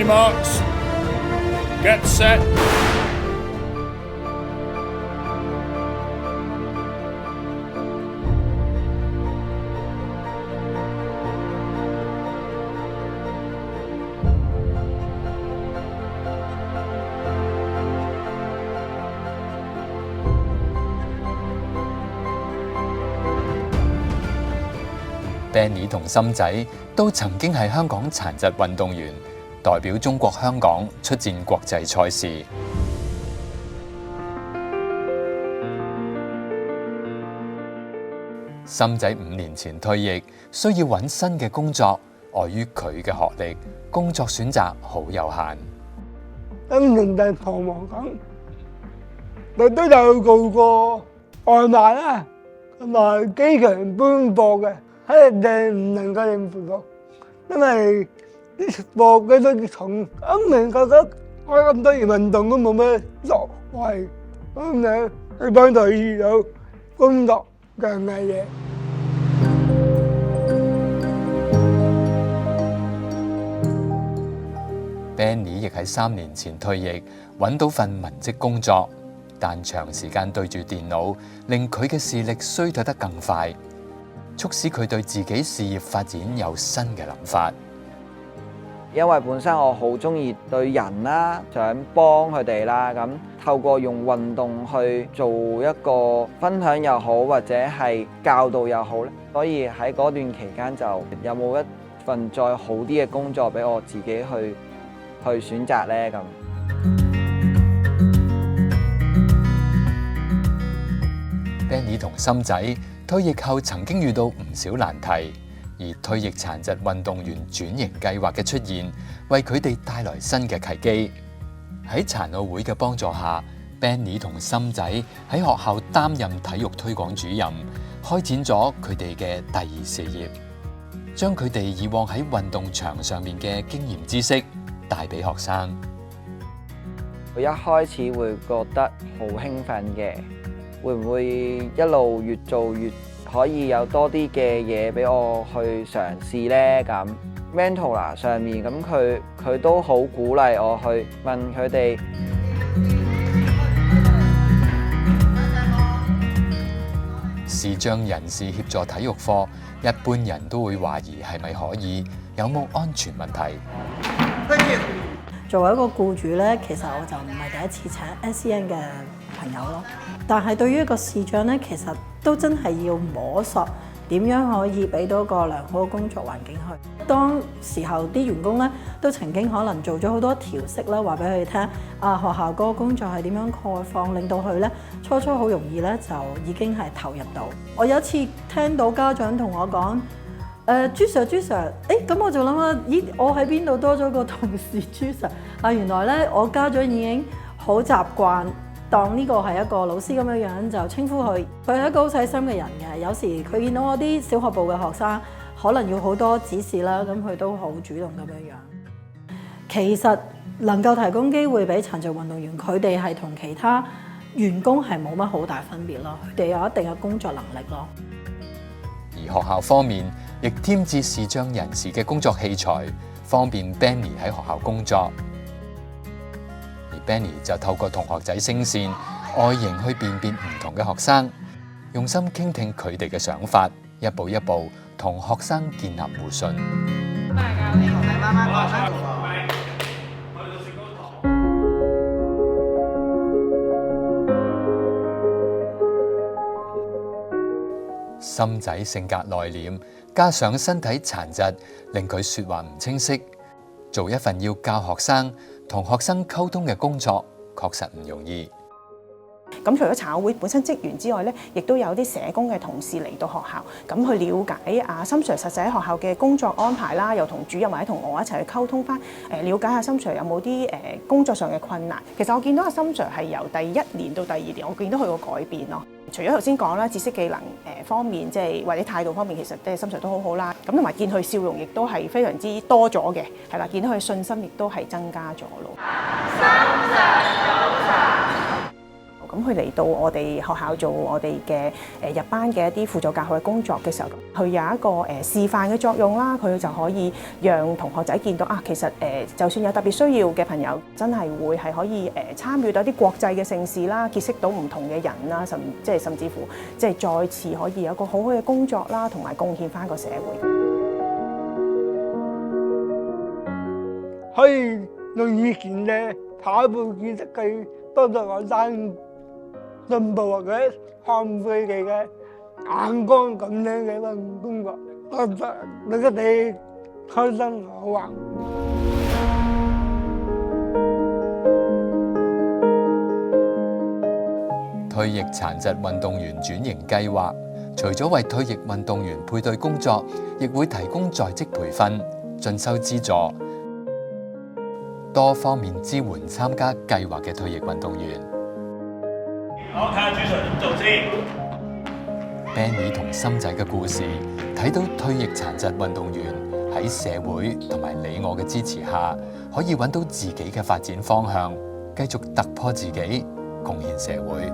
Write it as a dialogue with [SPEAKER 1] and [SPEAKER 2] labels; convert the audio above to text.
[SPEAKER 1] marks. Get set.
[SPEAKER 2] Benny 同心仔都曾經係香港殘疾運動員，代表中國香港出戰國際賽事。心仔5年前退役，需要揾新嘅工作，礙於佢嘅學歷，工作選擇好有限。
[SPEAKER 3] 咁人哋彷徨咁，我都有做過外賣啦，同埋機場搬貨嘅。喺人哋唔能夠應付到，因為啲貨幾多重，咁人覺得開咁多年運動都冇咩作為，咁樣去幫佢遇到工作嘅嘢。
[SPEAKER 2] Benny 亦喺3年前退役，揾到份文職工作，但長時間對住電腦，令佢嘅視力衰退得更快。促使佢對自己事業發展有新嘅諗法。
[SPEAKER 4] 因為本身我好中意對人啦，想幫佢哋啦，咁透過用運動去做一個分享又好，或者係教導又好咧，所以喺嗰段期間就有冇一份再好啲嘅工作俾我自己去選擇咧咁。
[SPEAKER 2] Benny 同心仔退役後曾經遇到唔少難題，而退役殘疾運動員轉型計劃嘅出現，為佢哋帶來新嘅契機。喺殘奧會嘅幫助下， Benny 同心仔喺學校擔任體育推廣主任，開展咗佢哋嘅第二事業，將佢哋以往喺運動場上面嘅經驗知識帶俾學生。
[SPEAKER 4] 我一開始會覺得好興奮嘅，會唔會一路越做越可以有多啲嘅嘢俾我去嘗試呢？咁 mentor 上面咁佢都好鼓勵我去問佢哋。
[SPEAKER 2] 視障人士協助體育課，一般人都會懷疑係咪可以，有冇安全問題。
[SPEAKER 5] 作為一個僱主咧，其實我就唔係第一次請 SEN 嘅朋友咯。但係對於一個視障咧，其實都真係要摸索點樣可以俾到一個良好嘅工作環境去。當時候啲員工咧都曾經可能做咗好多調適啦，話俾佢哋聽啊，學校嗰個工作係點樣概況，令到佢咧初好容易咧就已經係投入到。我有一次聽到家長同我講。朱 Sir， 咁我就諗啦，咦，我喺邊度多咗個同事朱 Sir？ 啊，原來咧我家長已經好習慣當呢個係一個老師咁樣樣就稱呼佢。佢係一個好細心嘅人嘅，有時佢見到我啲小學部嘅學生可能要好多指示啦，咁佢都好主動咁樣樣。其實能夠提供機會俾殘障運動員，佢哋係同其他員工係冇乜好大分別咯，佢哋有一定嘅工作能力咯。
[SPEAKER 2] 而學校方面亦添置視障人士嘅工作器材，方便 Benny 喺學校工作。而 Benny 就透過同學仔聲線、外形去辨別唔同嘅學生，用心傾聽佢哋嘅想法，一步一步同學生建立互信。心仔性格內斂，加上身體殘疾，令佢說話唔清晰。做一份要教學生同學生溝通嘅工作，確實唔容易。
[SPEAKER 6] 咁除咗殘奧會本身職員之外咧，亦都有啲社工嘅同事嚟到學校，咁去了解阿心 Sir 實際喺學校嘅工作安排啦，又同主任或者同我一齊去溝通翻，了解下心 Sir 有冇啲工作上嘅困難。其實我見到阿心 Sir 係由第1年到第2年，我見到佢個改變咯。除咗頭先講啦，知識技能方面，即係或者態度方面，其實即係心 Sir 都好好啦。咁同埋見佢笑容亦都係非常之多咗嘅，係啦，見到佢信心亦都係增加咗咯。心 Sir 早晨。咁佢嚟到我哋學校做我哋嘅入班嘅一啲輔助教學嘅工作嘅時候，佢有一個示範嘅作用啦，佢就可以讓同學仔見到啊，其實就算有特別需要嘅朋友，真係會係可以參與到啲國際嘅盛事啦，結識到唔同嘅人啦，甚至乎即係再次可以有一個好好嘅工作啦，同埋貢獻返個社會。
[SPEAKER 3] 可以用以前嘅跑步知識去幫助學生進步或者看佢哋嘅眼光咁樣嘅一份工作，我覺得你哋開心好玩。
[SPEAKER 2] 退役殘疾運動員轉型計劃，除咗為退役運動員配對工作，亦會提供在職培訓、進修資助，多方面支援參加計劃嘅退役運動員。
[SPEAKER 1] 好，睇下主持人點做先。
[SPEAKER 2] Benny 同心仔嘅故事，睇到退役殘疾運動員喺社會同埋你我嘅支持下，可以揾到自己嘅發展方向，繼續突破自己，貢獻社會。